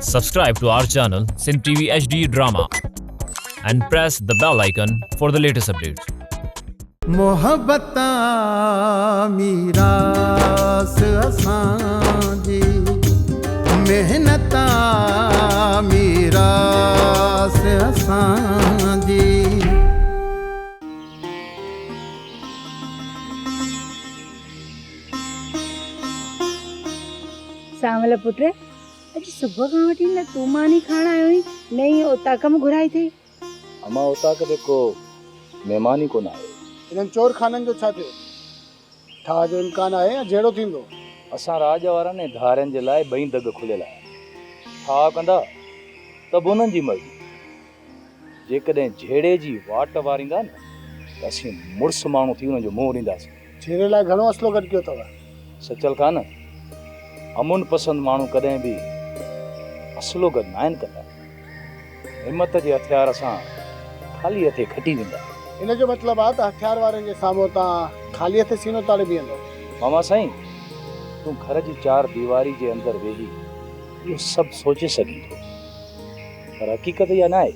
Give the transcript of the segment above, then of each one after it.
Subscribe to our channel Sin TV HD Drama and press the bell icon for the latest updates. मोहब्बता मीरास असांजी मेहनता मीरास असांजी सावल पुट अॼु सुबुह खां वठी न तूं मां नहीं खाइण आयो आहीं न ई उता कम घुराई थी। अमा उता कदे को मेहमान ही कोन आयो। इन्हनि चोर खाननि जो छा थियो? ठा जो इम्कान आहे या जहिड़ो थींदो? असां राज वारा ने धारनि जे लाइ ॿई दग खुलियल आहे। ठा कंदा त बि उन्हनि जी मर्ज़ी। जेकॾहिं झेड़े जी वाट वारींदा न त असीं मुड़ुस माण्हू थी उन्हनि जो मुंहुं ॾींदासीं। झेड़े लाइ घणो असलो गॾु कयो अथव? सचल कान अमुन पसंदि माण्हू कॾहिं बि असलो गॾु न आहिनि कंदा। हिमत जे हथियार सां ख़ाली हथे खटी वेंदा। इन जो मतिलबु आहे त हथियार वारनि जे साम्हूं तव्हां ख़ाली हथे सीनो ताड़े बीहंदो? मामा साईं तूं घर जी चार दीवारी जे अंदरि वेही इहो सभु सोचे सघीं थो, पर हक़ीक़त इहा न आहे।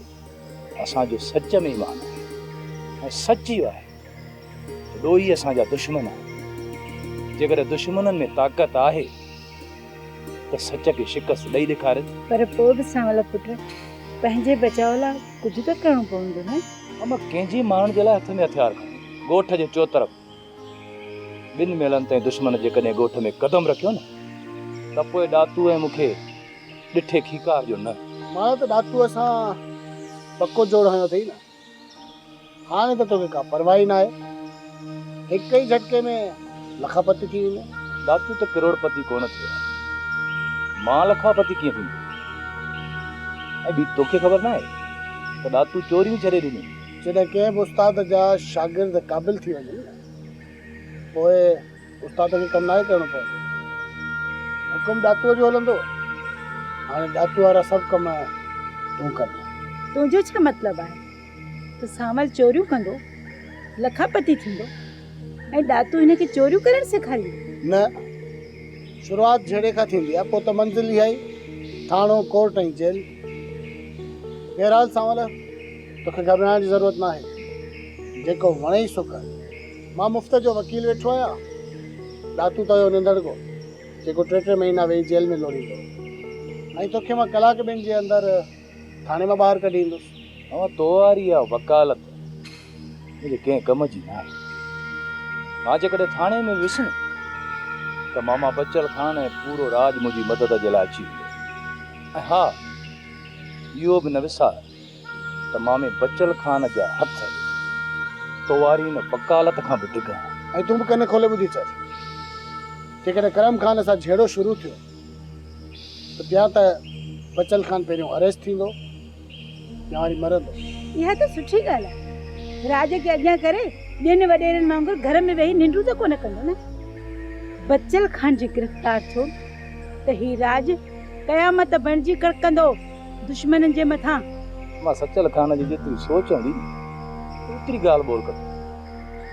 असांजो सच में ईमान आहे ऐं सच इहो आहे त ॾोही असांजा दुश्मन आहिनि। जेकॾहिं दुश्मननि में ताक़त आहे त सच खे शिकस्त ॾेई ॾेखारे। पर पोइ बि सावल पुट पंहिंजे बचाव लाइ कुझु त करिणो पवंदो न। अमा कंहिंजे माण्हुनि जे लाइ हथ में हथियार खणो। ॻोठ जे चोतरफ़ ॿिनि मेलनि ताईं दुश्मन जेकॾहिं ॻोठ में क़दम रखियो न त पोइ ॾातू ऐं मूंखे ॾिठे खीकार जो न। मां त ॾातूअ सां पको जोड़ हयो अथई न। हाणे त तोखे का परवाह ई न आहे। हिक ई झटके में लखापति थी वेंदो। ॾातू त करोड़पति कोन थियो आहे, मां लखापति कीअं थींदो? ऐं ॿी तोखे ख़बर न आहे त ॾातू चोरियूं छॾे ॾिनी। जॾहिं कंहिं बि उस्ताद जा शागिर्द क़ाबिल थी वञे पोइ उस्ताद खे कमु नाहे करिणो पवंदो। हुकुम ॾातूअ जो हलंदो। हाणे ॾातू वारा सभु कम तूं कर। तुंहिंजो छा मतिलबु आहे त सावल चोरियूं कंदो, लखापति थींदो ऐं ॾातू हिनखे चोरियूं करणु सेखारी? न, शुरूआत झेड़े खां थींदी आहे, पोइ त मंज़िल ई आई थाणो, कोर्ट ऐं जेल। बहरहाल सावल तोखे घबराइण जी ज़रूरत न आहे। जेको वणे सो कर। मां मुफ़्त जो वकील वेठो आहियां। ॾातू त हुयो निंदड़गो जेको टे महीना वेही जेल में लोड़ींदो ऐं तोखे मां कलाक ॿिनि जे अंदरि थाणे मां ॿाहिरि कढी ईंदुसि। ऐं तो वारी आहे वकालत मुंहिंजे कंहिं कम जी न आहे। मां जेकॾहिं थाणे में वियुसि न त मामा बचल खान ऐं पूरो राज मुंहिंजी मदद जे लाइ अची वियो। ऐं हा इहो बि न विसार त मामे बचल खान जा हथ तोवारी न वकालत खां बि डिघा। ऐं तूं बि कन खोले ॿुधी चर। जेकॾहिं करम खान सां झेड़ो शुरू थियो त या त बचल खान पहिरियों अरेस्ट थींदो या वरी मरंदो। इहा त सुठी ॻाल्हि आहे। राज खे अॻियां करे ॿियनि वॾेरनि वांगुरु घर में वेही निंड त कोन कंदो न। बचल खान जी गिरफ़्तार थियो त ही राज क़यामत बणिजी कड़कंदो दुश्मननि जे मथां। मां सचल खान जी जेतिरी सोच हूंदी ओतिरी ॻाल्हि ॿोल कंदो।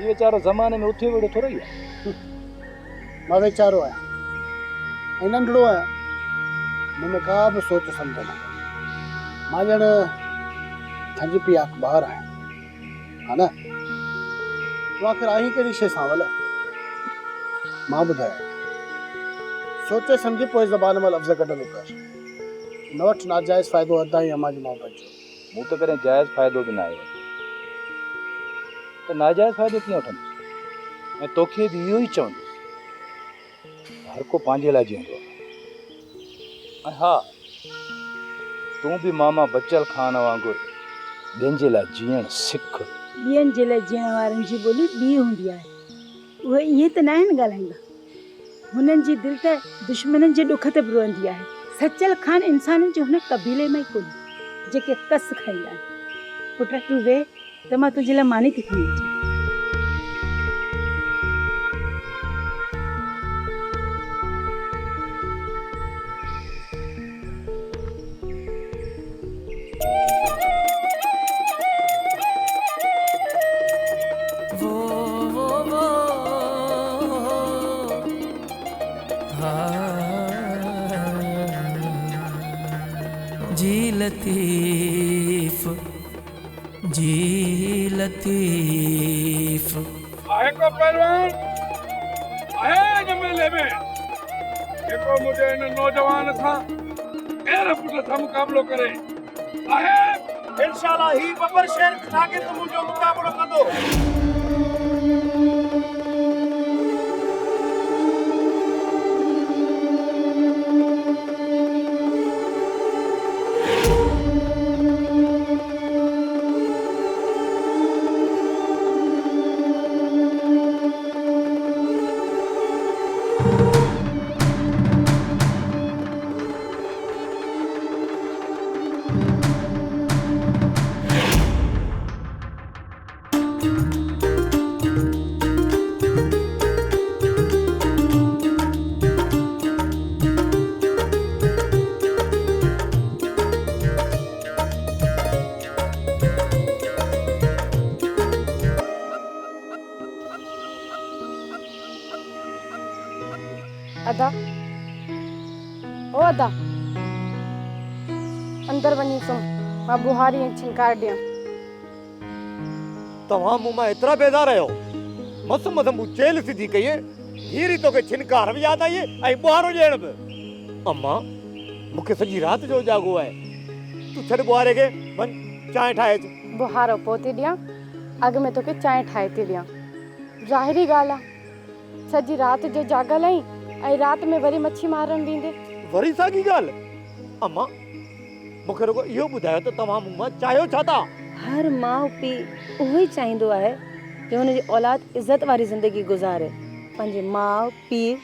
इहो वीचारो ज़माने में उथे वेड़ो थोरो ई आहे। मां वीचारो आहियां ऐं नंढड़ो आहियां। मूं में का बि सोच सम्झ न। मां ॼण थंज पी अख़बार आहियां, हा न? तूं आख़िर आहीं कहिड़ी शइ सावल? मां ॿुधायां, सोचे सम्झी पोइ ज़बान मां लफ़्ज़ कढंदो कर। न वठि नाजाइज़ फ़ाइदो अदा ई अमा जी मोहबत जो। मूं त कॾहिं जाइज़ फ़ाइदो बि न आहे त नाजाइज़ फ़ाइदो कीअं वठंदुसि? ऐं तोखे बि इहो ई चवंदुसि हर को पंहिंजे लाइ जीअंदो आहे। ऐं हा तूं बि मामा बचल खान वांगुरु ॿियनि जे लाइ जीअण सिख। ॿियनि जे लाइ जीअण वारनि जी ॿोली ॿी हूंदी आहे। उहे ईअं त न आहिनि ॻाल्हाईंदा। हुननि जी दिलि त दुश्मननि जे ॾुख ते बि रोअंदी आहे। सचल खान इंसाननि जे हुन कबीले में ई कोन्हे जेके कस खाईंदा आहिनि। पुट तूं वेह त मां तुंहिंजे लाइ मानी थी खणी अचां। जी लतीफ़ जी लतीफ़। आहे को पहलवान आहे इन मेले में जेको मुझे इन नौजवान सां अहिड़े पुट सां मुक़ाबिलो करे आहे। इंशाल्लाह ही बबर शेर शागिर्द मुंहिंजो मुक़ाबिलो कंदो। अदा ओ अदा अंदर वञी सुम मां बुहारी ऐं छिनकार ॾियां। तव्हां मूं मां एतिरा बेज़ार आहियो। मस मस मूं चेल सिधी कई हीरी तोखे छिनकार बि यादि आई ऐं बुहारो ॾियण बि। अम्मा मूंखे सॼी राति जो जाॻो आहे। तूं छॾ बुहारे खे वञ चांहि ठाहे अच। बुहारो पोइ थी ॾियां अॻु में तोखे चांहि ठाहे थी ॾियां। ज़ाहिरी ॻाल्हि आहे सॼी राति जो जाॻल आहीं ऐं राति में वरी मच्छी मारण ॾींदे वरी साॻी ॻाल्हि। अम्मा मूंखे रुगो इहो ॿुधायो त तव्हां मूं मां चाहियो छा था? हर माउ पीउ उहो ई चाहींदो आहे कि हुनजी औलाद इज़त वारी ज़िंदगी गुज़ारे, पंहिंजे माउ पीउ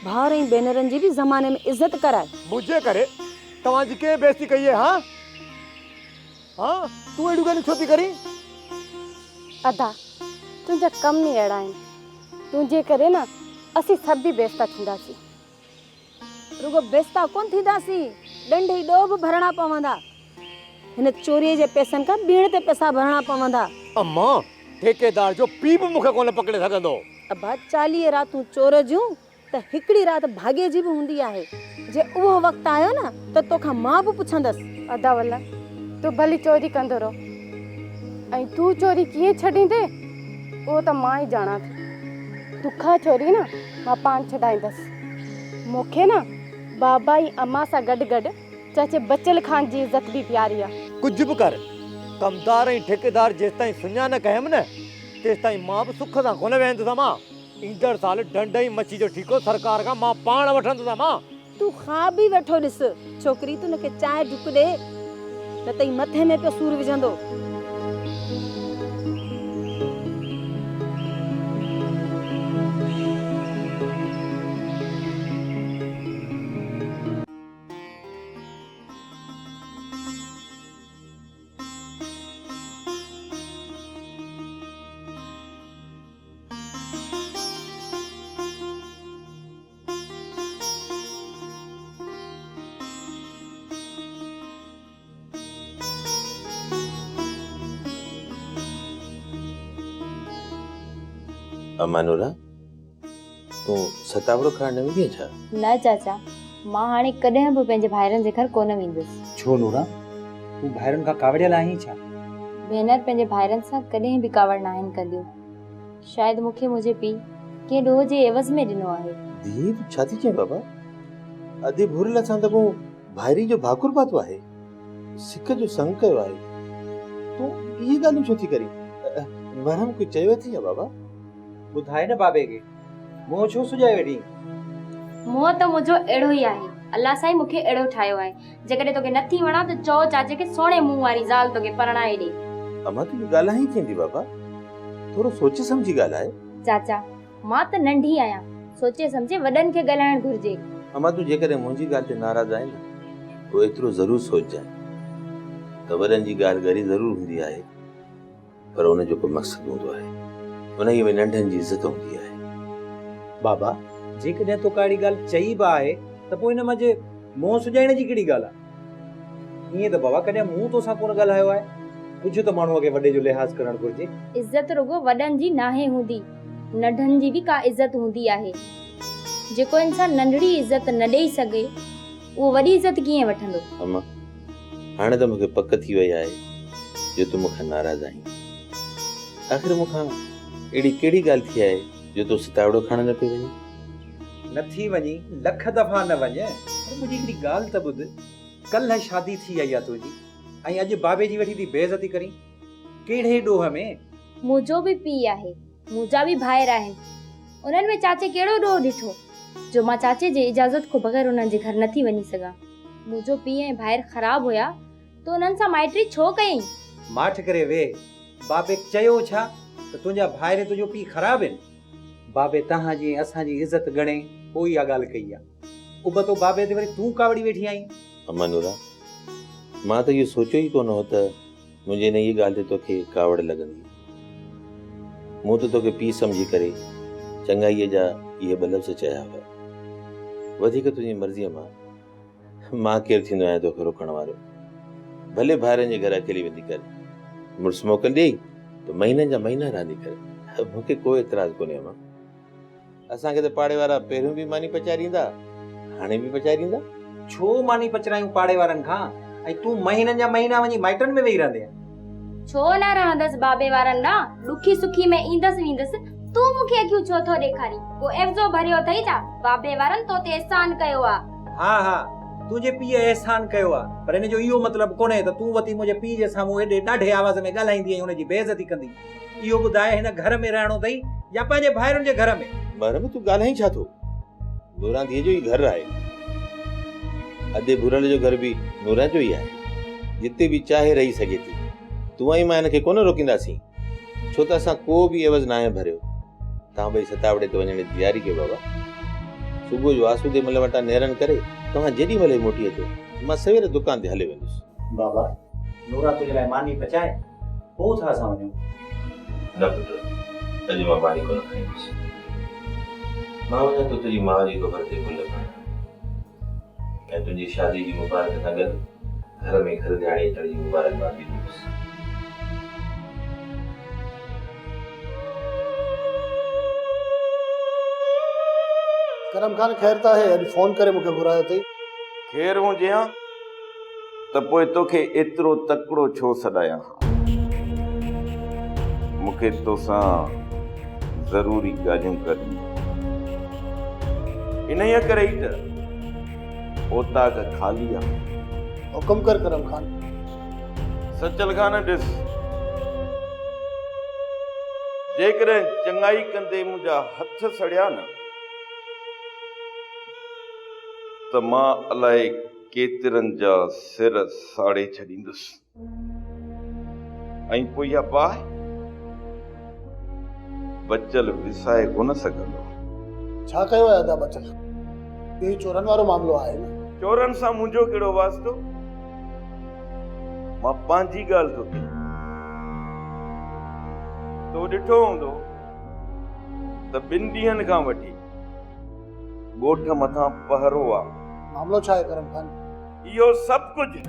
भाउर ऐं भेनरनि जी बि ज़माने में इज़त कराए। मुंहिंजे करे तव्हांजी कंहिं बेइज़ती कई आहे? हा हा तूं अहिड़ियूं ॻाल्हियूं छो थी करीं? अदा तुंहिंजा कम ई अहिड़ा आहिनि। तुंहिंजे करे न असीं सभु बि बेइज़ता थींदासीं। रुगो बेइज़ता कोन थींदासीं, ॾंढ ई ॾोह बि भरणा पवंदा। हिन चोरीअ जे पैसनि खां ॿीहर ते पैसा भरणा पवंदा। अम्मा ठेकेदार जो पीउ बि मूंखे कोन पकड़े सघंदो। अबा 40 रातूं चोर जूं त हिकिड़ी राति भाॻे जी बि हूंदी आहे। जे उहो वक़्तु आयो न त तोखां मां बि पुछंदसि। अदा वल्ला तूं भली चोरी कंदो रहो ऐं तूं चोरी कीअं छॾींदे उहो त मां ई ॼाणा थी। तोखां चोरी न मां पान छॾाईंदसि। मूंखे न बाबा ऐं अम्मा सां गॾु गॾु चाचे बचल खान जी इज़त बि प्यारी आहे। कुझु बि कर कमदार ऐं ठेकेदार जेसि ताईं सुञाण कयमि न तेसि ताईं मां बि सुख सां कोन वेहंदुसि। मां ईंदड़ साल ढंढ ऐं मच्छी जो ठीको सरकार खां मां पाण वठंदुसि। मां तूं ख़्वाब बि वेठो ॾिस छोकिरी, तूं हुनखे चांहि ढुक ॾे न त मथे में पियो सूर विझंदो। मनोरा तूं सतावड़ो खाइण न वेंदी छा? न चाचा मां हाणे कॾहिं बि पंहिंजे भाइरनि जे घर कोन वेंदुसि। छो नूरा तूं भाइरनि खां कावड़ियल आहीं छा? भेनर पंहिंजे भाइरनि सां कॾहिं बि कावड़ न आहिनि कंदियूं। शायदि मूंखे मुंहिंजे पीउ कंहिं ॾोह जे एवज़ में ॾिनो आहे। धी तूं छा थी चएं बाबा? अधे भुरल सां त पोइ भाइरी जो भाकुर पातो आहे, सिक जो संग कयो आहे। तूं इहे ॻाल्हियूं छो थी करीं? मरहम कुझु चयो अथई या बाबा? ॿुधाए न बाबे खे मुंहुं छो सुॼाए वेठी? मुंहुं त मुंहिंजो अहिड़ो ई आहे। अल्लाह साईं मूंखे अहिड़ो ठाहियो आहे। जेकॾहिं तोखे नथी वणा त चओ चाचे खे सोणे मुंहुं वारी ज़ाल तोखे परणाए ॾे। अमा तूं ॻाल्हाई थींदी बाबा, थोरो सोचे सम्झी ॻाल्हाए। चाचा मां त नंढी आहियां, सोचे सम्झे वॾनि खे ॻाल्हाइण घुर्जे। अमा तूं जेकॾहिं मुंहिंजी ॻाल्हि ते नाराज़ आहे न पोइ एतिरो ज़रूरु सोचजांइ त वॾनि जी ॻाल्हि ॻरी ज़रूरु हूंदी आहे पर उनजो को मक़सदु हूंदो आहे, उनखे में नंढनि जी इज़त हूंदी आहे। बाबा जेकॾहिं तोका अहिड़ी ॻाल्हि चई बि आहे त पोइ हिन मंझि मुंहुं सुॼाइण जी कहिड़ी ॻाल्हि आहे? ईअं त बाबा कॾहिं मूं तोसां कोन ॻाल्हायो आहे। कुझु त माण्हूअ खे वॾे जो लिहाज़ करणु घुरिजे। इज़त रुगो वॾनि जी नाहे हूंदी, नंढनि जी बि का इज़त हूंदी आहे। जेको इंसान नंढड़ी इज़त न ॾेई सघे उहो वॾी इज़त कीअं वठंदो? अम्मा हाणे त मूंखे पक थी वई आहे जो तूं मूंखां नाराज़ आहीं। आख़िर मूंखां अहिड़ी कहिड़ी ॻाल्हि थी आहे जो तूं सितावड़ो खणण न पियो वञे? नथी वञी लख दफ़ा न वञे, पर मुंहिंजी हिकिड़ी ॻाल्हि त ॿुध। कल्ह शादी थी आई आहे तुंहिंजी ऐं अॼु बाबे जी वेठी थी बेइज़ती करी। कहिड़े ॾोह में? मुंहिंजो बि पीउ आहे, मुंहिंजा बि भाइर आहिनि। उन्हनि में चाचे कहिड़ो ॾोह ॾिठो जो मां चाचे जे इजाज़त खां बग़ैर उन्हनि जे घर नथी वञी सघां। मुंहिंजो पीउ ऐं भाइर ख़राबु हुया त उन्हनि सां माइटी छो कयईं? माठ करे वे। बाबे चयो छा त तुंहिंजा भाइर तुंहिंजो पीउ ख़राबु आहिनि? बाबे तव्हांजी असांजी इज़त गणे पोइ इहा ॻाल्हि कई आहे। उबतो बाबे ते वरी तूं कावड़ी वेठी आहीं। अम्मा नूरा, मां त इहो सोचियो ई कोन हो त मुंहिंजे हिन इहा ॻाल्हि ते तोखे कावड़ लॻंदी। मूं त तोखे पीउ सम्झी करे चङाईअ जा इहे ॿ लफ़्ज़ चया हुआ। वधीक तुंहिंजी मर्ज़ीअ मां केरु थींदो आहियां तोखे रोकण वारो? भले भाइरनि जे घर अकेली वेंदी कर, मुड़ुसु मोकल ॾेई त महीननि जा महीना रहंदी कर, मूंखे कोई एतिराज़ कोन्हे। अम्मा, असांखे त पाड़े वारा पहिरियों बि मानी पचारींदा, हाणे बि पचारींदा। छो मानी पचरायूं पाड़े वारनि खां ऐं तूं महीननि जा महीना वञी माइटनि में वेही रहंदे? छो न रहंदसि बाबे वारनि ॾांहुं? ॾुखी सुखी में ईंदसि वेंदसि। तूं मूंखे अखियूं छो थो ॾेखारी? को एफ़्ज़ो भरियो अथई छा? बाबे वारनि तो ते एहसान कयो आहे। हा हा, तुंहिंजे पीउ एहसान कयो आहे, पर इन जो इहो मतिलबु कोन्हे त तूं वती मुंहिंजे पीउ जे साम्हूं एॾे ॾाढे आवाज़ में ॻाल्हाईंदी ऐं हुनजी बेइज़ती कंदी। इहो ॿुधाए, हिन घर में रहणो अथई या पंहिंजे भाइरुनि जे घर में? घर में तूं ॻाल्हाई छा थो? नूरां धीअ जो ई घर आहे। अधे भुरल जो घर बि नूरां जो ई आहे, जिते बि चाहे रही सघे थी। तूं ऐं मां हिनखे कोन रोकींदासीं, छो त असां को बि एवज़ न आहे भरियो। तव्हां ॿई सतावड़े ते वञण जी तयारी कयो बाबा। सुबुह जो आसूदे महिल वटां नेरनि करे तव्हां जेॾी महिल मोटी अचो, मां सवेर दुकान ते हले वेंदुसि। बाबा, नूरा तुंहिंजे लाइ मानी पचाए, पोइ था असां वञूं? न पुट, अॼु मां मानी कोन खाईंदुसि। मां वञा थो तुंहिंजी माउ जी क़बर ते गुल पाइण ऐं तुंहिंजी शादी जी मुबारक सां गॾु घर में घर ॾियाणी अचण जी मुबारकबाद बि ॾींदुसि। करम खान ख़ैर त आहे? अॼु फोन करे मूंखे घुरायो अथई। ख़ैर हुजे हा त पोइ तोखे एतिरो तकिड़ो छो सॾायां? मूंखे तोसां ज़रूरी ॻाल्हियूं करणी। इन्हीअ करे ई त ओताक खाली आहे। हुकुम कर करम खान। सचल खान, ॾिस, जेकॾहिं चङाई कंदे मुंहिंजा हथ सड़िया न त मां अलाए केतिरनि जा सिर साड़े छॾींदुसि। ऐं पोइ इहा बाहि बचल विसाए कोन सघंदो। छा कयो आहे अदा बचल? इहो चोरनि वारो मामिलो आहे न? चोरनि सां मुंहिंजो कहिड़ो वास्तो? मां पंहिंजी ॻाल्हि थो कयां। तो ॾिठो हूंदो त 2 ॾींहंनि खां वठी ॻोठ मथां पहरो आहे। मामिलो छा आहे करम खान? इहो सभु कुझु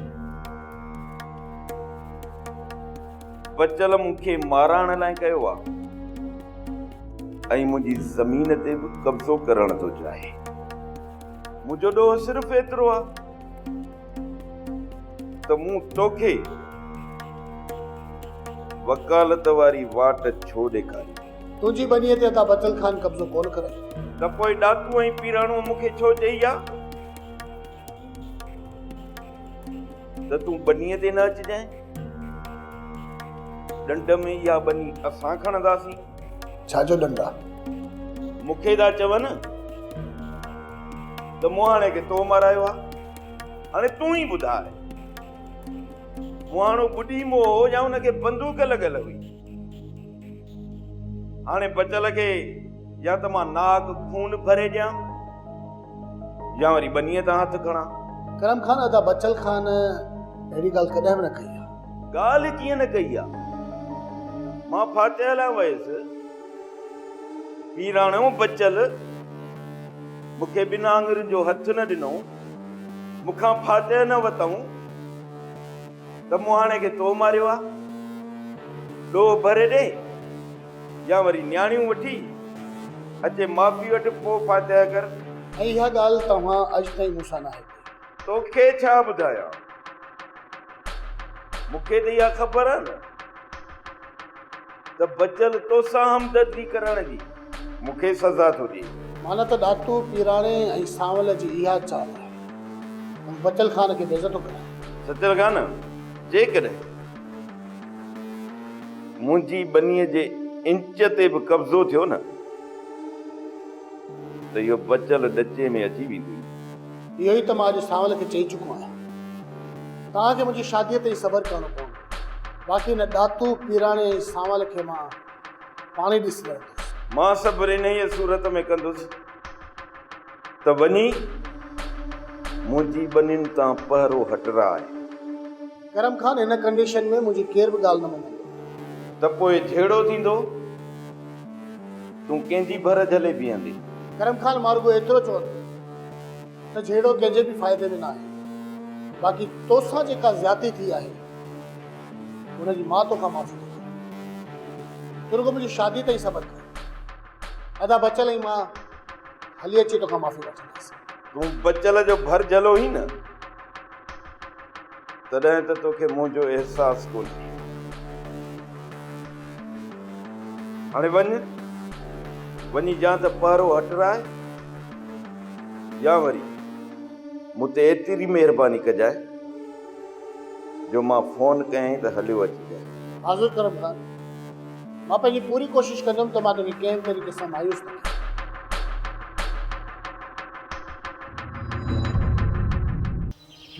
बचल मूंखे माराइण लाइ कयो आहे ऐं मुंहिंजी ज़मीन ते बि कब्ज़ो करण थो चाहे। मुंहिंजो ॾोह सिर्फ़ु एतिरो आहे त मूं तोखे वकालत वारी वाट छो ॾेखारी? तुंहिंजी बनीअ ते अदा बचल खान कब्ज़ो कोन करे त पोइ ॾाकू ऐं पीराणो मूंखे छो चई आहे त तूं बनीअ ते न अचिजांइ? ॾंड में इहा बनी असां खणंदासीं। छा जो ॾंड? मूंखे था चवनि त मुहाणे खे तो मारायो आहे। हाणे तूं ई ॿुधाए, मुहाणो ॿुढी मोह हो या हुनखे बंदूक लॻल हुई? हाणे बचल खे या त मां नाक खून भरे ॾियां या वरी बनीअ तां हथ खणा। करम खान, अदा बचल खान अहिड़ी ॻाल्हि कॾहिं बि न कई आहे। ॻाल्हि कीअं न कई आहे? मां फातिह लाइ वयुसि, हीराणो बचल मूंखे बिना आङुरियुनि जो हथ न ॾिनो, मूंखां फातिह न वतऊं त मुहाणे खे तो मारियो आहे। ॾोह भरे ॾे या वरी न्याणियूं वठी अचे माफ़ी वटि पोइ फातिह कर। ऐं इहा ॻाल्हि तव्हां अॼु ताईं मूंसां न आहे। तोखे छा ॿुधायां? मूंखे त इहा ख़बर आहे न त बचल तोसां हमदर्दी करण जी मूंखे सज़ा थो ॾिए। माना त ॾातू पीराणे ऐं सांवल जी इहा चाल आहे बचल खान खे बेइज़त कराए। सचल खान, जेकॾहिं मुंहिंजी बनीअ जे इंच ते बि कब्ज़ो थियो न त इहो बचल ॾचे में अची वेंदी। इहो ई त मां अॼु सांवल खे चई चुको आहियां। तव्हांखे मुंहिंजी शादीअ ते ई सबर करणो पवंदो। बाक़ी न ॾातू पीराणे ऐं सांवल खे मां पाणी ॾिसी रहंदुसि। मां सब्र इन ई सूरत में कंदुसि त वञी मुंहिंजी बनियुनि तां पहिरो हटरा आहे। करम खान, हिन कंडीशन में मुंहिंजी केर बि ॻाल्हि न मञंदो। त पोइ जहिड़ो थींदो तूं कंहिंजी भर झले बीहंदी। करम खान, मां रुॻो एतिरो चवंदो त जहिड़ो कंहिंजे बि फ़ाइदे में न आहे। बाक़ी तोसां जेका ज़्यादती थी आहे हुनजी मां तोखां माफ़ी थो कयां। तूं रुॻो मुंहिंजी शादी ते ई सबर कर। अदा बचल ई मां हली अची तोखां माफ़ी वठंदासीं। तूं बचल जो भर झलो ई न तॾहिं त तोखे मुंहिंजो अहसास कोन्हे। हाणे वञी जा त पहिरो हटराए या वरी मूं ते एतिरी महिरबानी कजाए जो मां फ़ोन कयईं त हलियो अची जाए। हाज़ुर करम खान, मां पंहिंजी पूरी कोशिशि कंदुमि त मां तोखे कंहिं बि तरीक़े सां मायूस न कयां।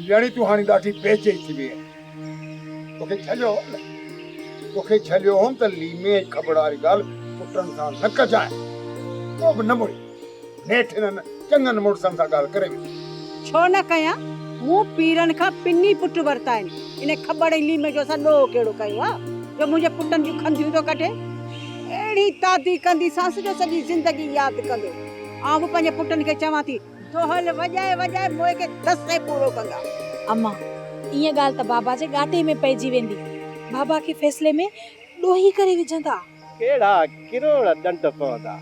यानी तूं हाणे ॾाढी बेचैन थी वई आहे। तोखे छलियो हुअमि त लीमे ख़बर वारी ॻाल्हि पुटनि सां न कजाए। को बि न मुड़ी नेठि हिननि चङनि मुड़ुसनि सां ॻाल्हि करे वई। छो न कयां? मूं पीरनि खां पिनी पुट वरिता आहिनि। इन ख़बर ई लीमे जो सॾो कहिड़ो कयो आहे जो मुंहिंजे पुटनि जूं खंदियूं थो कढे। अहिड़ी तादी कंदी सांस जो सॼी ज़िंदगी यादि कंदो। आउं बि पंहिंजे पुटनि खे चवां थी दोहल वॼाए वॼाए मोए खे दसे पूरो कंदा। अम्मा, ईअं ॻाल्हि त बाबा जे गाटे में पइजी वेंदी। बाबा खे फैसले में ॾोही करे विझंदा। केड़ा किरोड़ ॾंड पवंदा।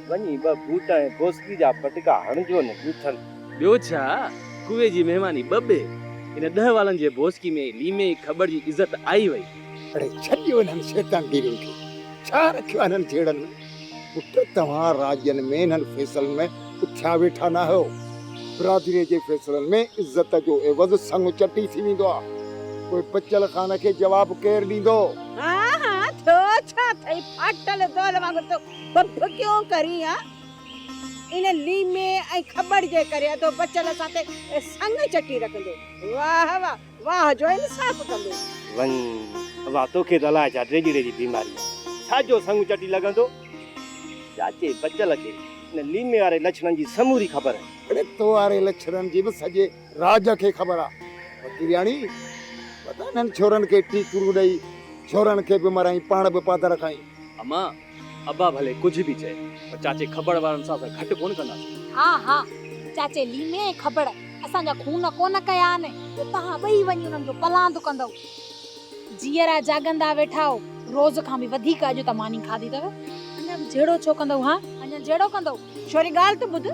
वञी ॿ बूटा ऐं बोसकी जा पटका हणजो न ॿूठन। ॿियो छा, कुए जी महिमानी बब्बे। इन 10 वालनि जे बोसकी में लीमे ख़बर जी इज़त आई वई। अरे छॾियो हिननि शैतान गिरियुनि खे। छा रखियो आहे हिननि जहिड़नि में? पुट तव्हां राज्यनि में हिननि फैसलनि में उथिया वेठा न आहियो। बिरादरीअ जे फैसलनि में इज़त जो एवज़ संग चटी थी वेंदो आहे। कोई बचल खान खे जवाब केरु ॾींदो? तो छा थई फाटल दोल वांगुर तो बब क्यों करी आ? इन लीमे ऐं ख़बर जे करे तो बचल साथे संग चटी रखंदो। वाह वाह वाह जो इंसाफ कंदो। वन वा तोखे त अलाए छा ड्रेजिड़े जी बीमारी छा जो संग चटी लॻंदो। चाचे बचल खे इन लीमे वारे लक्षणनि जी समूरी ख़बर आहे। अरे तो वारे लक्षणनि जी बि सॼे राज खे ख़बर आहे। वकीरियाणी पता नन छोरनि खे टीकरू ॾेई छोरनि खे बि मराई पाण बि पादर खाई। अम्मा, अब्बा भले कुझु बि चए पर चाचे ख़बर वारनि सां घटि कोन कंदासीं। हा चाचे लीमे ऐं ख़बर असांजा खून कोन कया आहिनि त तव्हां ॿई वञी उन्हनि जो पलांद कंदव। जीअरा जागंदा वेठा हो, रोज़ खां बि वधीक अॼु त मानी खाधी अथव। अञा जहिड़ो छो कंदव? हा अञा जहिड़ो कंदव। छोरी ॻाल्हि त ॿुध,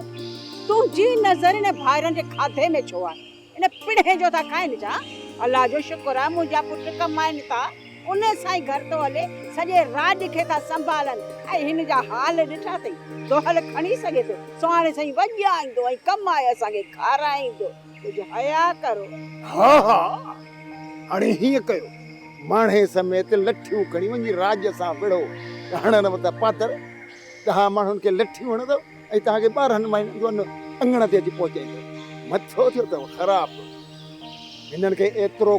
तुंहिंजी नज़र इन भाइरनि जे खाधे में छो आहे? इन पिणे जो था खाइनि छा? अल्लाह जो शुक्र आहे मुंहिंजा पुट कमाइनि था, उन सां ई घर तो हले, सॼे राज खे था संभालनि। ऐं हिन जा हाल ॾिठा अथई। दोहल खणी सघे थो, सुहाणे साईं वॼाईंदो ऐं कमाए असांखे खाराईंदो। कुझु हया करो। हा हाणे हीअं कयो, माणे समेत लठियूं खणी वञी राज सां विढ़ो। हणनि मथां पातर तव्हां माण्हुनि खे लठियूं हणंदव ऐं तव्हांखे 12 महीननि जो अन्न अंगण ते अची पहुचाईंदव। मथो थियो अथव ख़राबु। हिननि खे एतिरो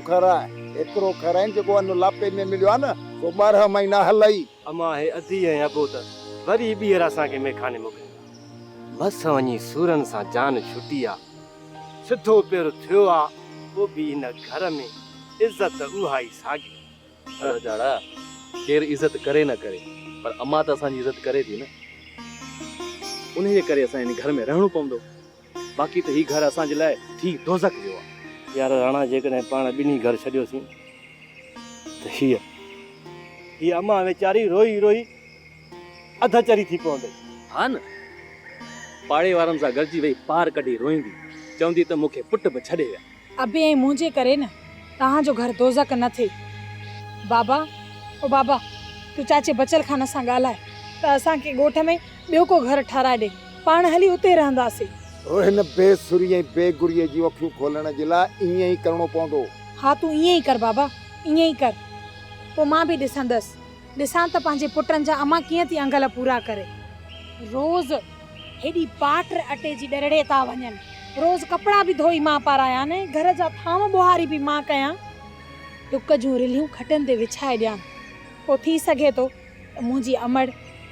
खाराइनि जेको अन्न लापे में मिलियो आहे न वो 12 महीना हलई। अमा हे अधी ऐं अबो त वरी ॿीहर असांखे मेखाने मोकिलियो। मस वञी सूरनि सां जान छुटी आहे। सिधो पेर थियो आहे पोइ बि हिन घर में इज़त उहा ई साॻी। जाड़ा केरु इज़त करे न करे पर अम्मा त असांजी इज़त करे थी न। उन जे करे असां इन घर में रहणो पवंदो। बाक़ी त ही घर असांजे लाइ थी दोज़ख जो आहे। यार राणा जेकॾहिं पाण ॿिन्ही घर छॾियोसीं त हीअ अम्मा वीचारी रोई रोई अधचरी थी पवंदी। हा न, पाड़े वारनि सां गॾिजी वई पार कढी रोईंदी, चवंदी त मूंखे पुट बि छॾे विया। अबे ऐं मुंहिंजे करे न तव्हांजो घर दोज़ख न थिए। बाबा ओ बाबा, तूं चाचे बचल खान सां ॻाल्हाए त असांखे ॻोठ में ॿियो को घर ठाराए ॾे, पाण हली उते रहंदासीं। ओ हिन बेसुरी ऐं बेगुरीअ जी अखियूं खोलण जे लाइ ईअं ई करिणो पवंदो। हा तूं ईअं ई कर बाबा, ईअं ई कर। पोइ मां बि ॾिसंदसि, ॾिसां त पंहिंजे पुटनि जा अमा कीअं थी अंगल पूरा करे। रोज़ हेॾी पाट अटे जी ॾरड़े था वञनि, रोज़ कपिड़ा बि धोई मां पारायां न, घर जा थाम ॿुहारी बि मां कयां, टुक जूं रिलियूं खटनि ते विछाए ॾियां। पोइ थी सघे थो त मुंहिंजी अमड़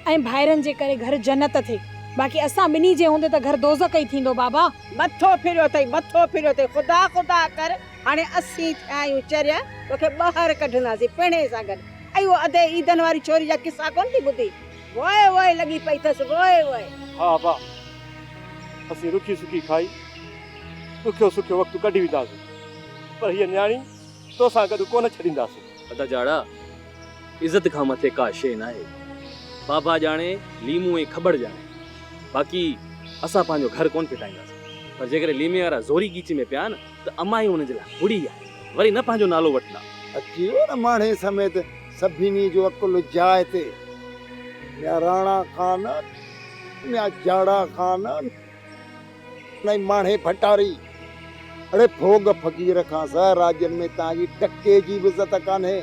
ऐं भाइरनि जे करे घर जन्नत थिए, बाक़ी असां ॿिन्ही जे हूंदे त घर दोज़ख ई थींदो। बाबा मथो फिरियो अथई, मथो फिरियो अथई, ख़ुदा ख़ुदा कर हाणे असीं थिया आहियूं चरिया, तोखे ॿाहिरि कढंदासीं पिणे सां गॾु। ऐं उहो अधे ईदन वारी छोरी जा किसा कोन थी ॿुधी, वोए वोए लॻी पई अथसि, वोए वोए। हा बा, असीं रुखी सुखी खाई ॾुखियो सुखियो वक़्तु कढी वेंदासीं, पर हीअ न्याणी तोसां गॾु कोन छॾींदासीं। अदा जाड़ा, इज़त खां मथे का शइ न आहे। बाबा ॼाणे, लीमू ऐं ख़बर ॼाणे, बाक़ी असां पंहिंजो घर कोन फिटाईंदासीं। पर जेकर लीमे वारा ज़ोरी गीची में पिया न त अमा ई हुन जे लाइ बुड़ी आहे, वरी न पंहिंजो नालो वठंदा। अची वियो न माणे समेत सभिनी जो अकुल जाइ ते। या राणा खान, या जाड़ा खान, न माणे भटारी। अरे भोग फ़कीर खां सा राज्यनि में तव्हांजी टके जी बि इज़त कान्हे।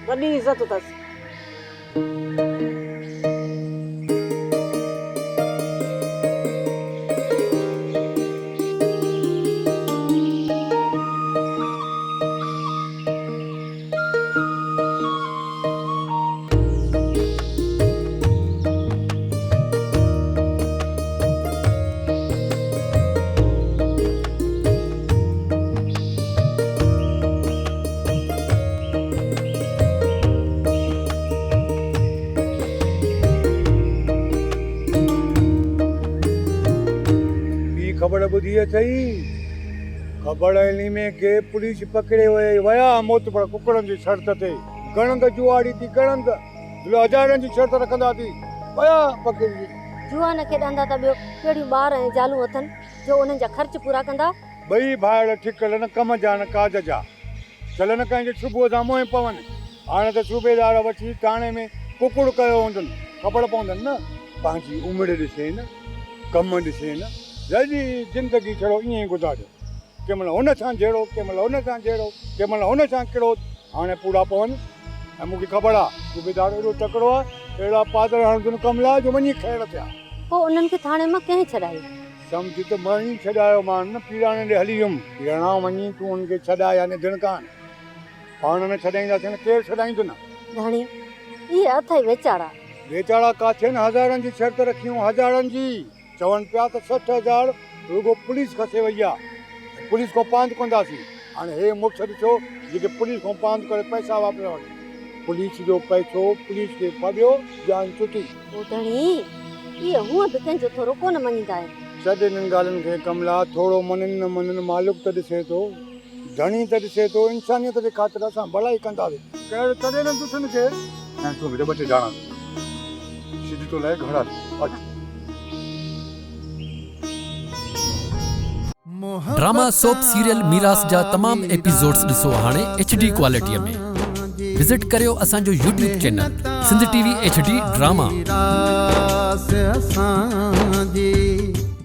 वॾी इज़त अथसि। खबर ॿुधी अथई, ख़बर में के पुलिस पकड़े वया मोतबर कुकड़नि जी शर्त ते। गणंद जुआड़ी थी गणंद, हज़ारनि जी शर्त रखंदा थी, वया पकड़ी। जुआ न खेॾंदा त ॿियो कहिड़ियूं ॿार ऐं ज़ालूं अथनि जो उन्हनि जा ख़र्च पूरा कंदा। ॿई भाइर ठिकल न कम जा न काज जा, चल न कंहिंजे सुबुह सां मोह पवनि। हाणे त सूबेदार वठी थाणे में कुकड़ कयो हूंदनि, ख़बर पवंदनि न। पंहिंजी उमिरि ॾिसे न, कम ॾिसे न, जल्दी ज़िंदगी छड़ो ईअं ई गुज़ारियो। कंहिं महिल हुन सां जहिड़ो, कंहिं महिल हुन सां जहिड़ो, कंहिं महिल हुन सां कहिड़ो। हाणे पूरा पवनि। ऐं मूंखे ख़बर आहे सूबेदार एॾो तकिड़ो आहे, अहिड़ा पादर हणंदुनि कमला जो वञी खैर थिया। पोइ उन्हनि खे थाणे मां कंहिं छॾायो? सम्झ त मां ई छॾायो मान न, पीराणे ॾे हली वियुमि। पीराणा वञी तूं हुनखे छॾाया ने दिण कान, पाण में छॾाईंदासीं न, केरु छॾाईंदो न। राणी इहे अथई वेचारा। वेचारा काथे न, हज़ारनि जी शर्त रखियूं, हज़ारनि जी। चवनि पिया त 60,000 रुगो पुलिस खसे वई आहे, पुलिस को पांध कंदासीं। हाणे हे मुड़ुस ॾिसो, जेके पुलिस को पांध करे पैसा वापरे वठे। पुलिस जो पैसो पुलिस खे फबियो, जान छुटी। धणी इहे हूअं बि कंहिंजो थोरो कोन मञींदा आहिनि। छॾ इन्हनि ॻाल्हियुनि खे कमला, थोरो मञनि न मञनि, मालिक त ॾिसे थो, धणी त ॾिसे थो। इंसानियत जे ख़ातिर असां भलाई कंदासीं, कहिड़े तॾहिं न दुश्मन खे। ऐं तूं बि ॿ टे ॼाणा सिधी तो लाइ घड़ा अच। ड्रामा सोप सीरियल मीरास जा तमाम एपिसोड्स ॾिसो हाणे HD क्वालिटीअ में। विज़िट करियो असांजो YouTube channel Sindh TV HD drama.